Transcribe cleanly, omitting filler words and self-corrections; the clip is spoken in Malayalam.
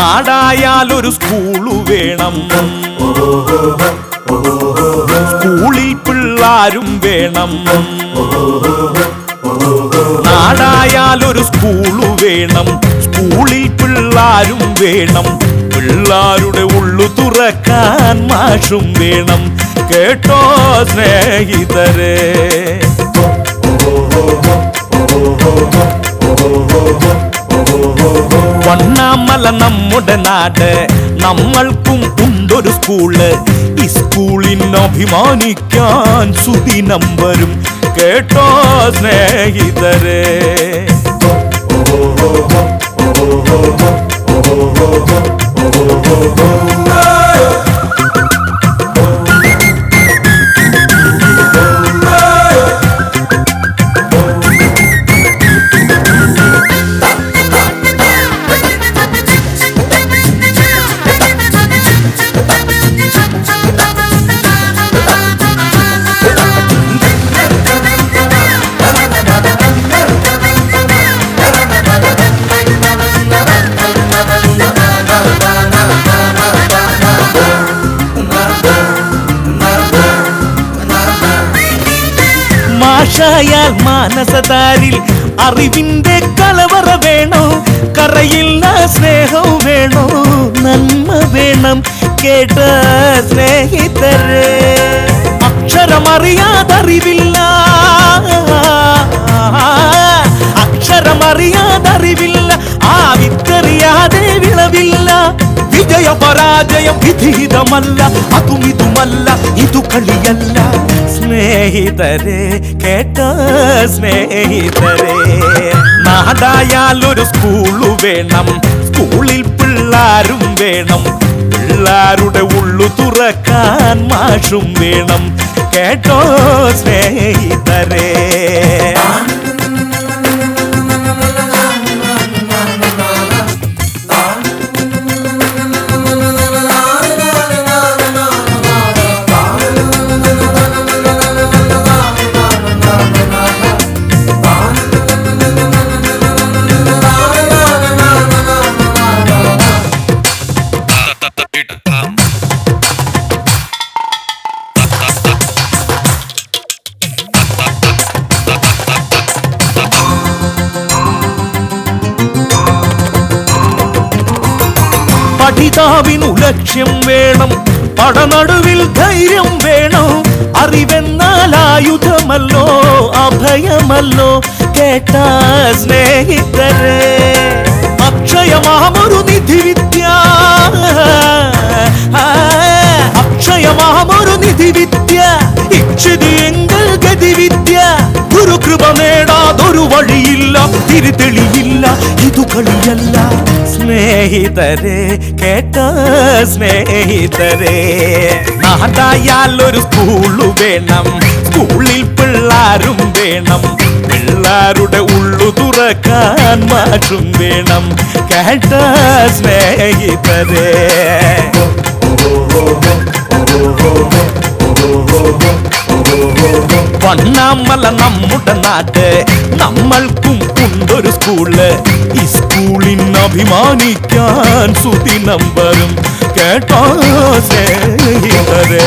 നാടായാലൊരു സ്കൂള് വേണം, സ്കൂളിൽ പിള്ളാരും വേണം. നാടായാലൊരു സ്കൂള് വേണം, സ്കൂളിൽ പിള്ളാരും വേണം. പിള്ളാരുടെ ഉള്ളു തുറക്കാൻ മാഷും വേണം. കേട്ടോ സ്നേഹിതരെ, വണ്ണാമല നമ്മുടെ നാട്, നമ്മൾക്കും ഉണ്ടൊരു സ്കൂള്. ഈ സ്കൂളിന് അഭിമാനിക്കാൻ സുദിനം വരും. കേട്ടോ സ്നേഹിതരെ, മാഷായാൽ മാനസതാരിൽ അറിവിന്റെ കലവറ വേണോ, കറയില്ല സ്നേഹം വേണോ, നന്മ വേണം. കേട്ട സ്നേഹിതരെ, അക്ഷരമറിയാതറിവില്ല, അക്ഷരമറിയാതറിവില്ല, ആ വിത്തറിയാതെ വിളവില്ല. വിജയ പരാജയം വിധീതമല്ല, അതും ഇതുമല്ല, ഇതു കളിയല്ല. സ്നേഹിതരെ, കേട്ട സ്നേഹിതരെ, നാടായാലൊരു സ്കൂള് വേണം, സ്കൂളിൽ പിള്ളാരും വേണം. പിള്ളാരുടെ ഉള്ളു തുറക്കാൻ മാഷും വേണം. കേട്ടോ സ്നേഹിതരെ, പഠിതാവിനു ലക്ഷ്യം വേണം, പടനടുവിൽ ധൈര്യം വേണം. അറിവെന്നാൽ ആയുധമല്ലോ, അഭയമല്ലോ. കേട്ട സ്നേഹിതരെ, അക്ഷയമാമൊരു നിധിവിദ്യ, അക്ഷയമാമൊരു നിധിവിദ്യ. ഇച്ഛിതിയെങ്കിൽ ഗതിവിദ്യ, ഗുരുകൃപ നേടാതൊരു വഴിയില്ല, തിരിതെളിയില്ല, ഇതു കളിയല്ല. സ്നേഹിതരെ, കേട്ട സ്നേഹിതരെ, നാടായാലൊരു സ്കൂള് വേണം, സ്കൂളിൽ പിള്ളാരും വേണം. പിള്ളാരുടെ ഉള്ളു തുറക്കാൻ മാഷും വേണം. കേട്ട സ്നേഹിതരെ, വണ്ണാമല നമ്മുടെ നാട്, നമ്മൾക്കും ഉണ്ടൊരു സ്കൂള്. ഈ സ്കൂളിന് അഭിമാനിക്കാൻ സുദിനം വരും. കേട്ടോ സ്നേഹിതരെ.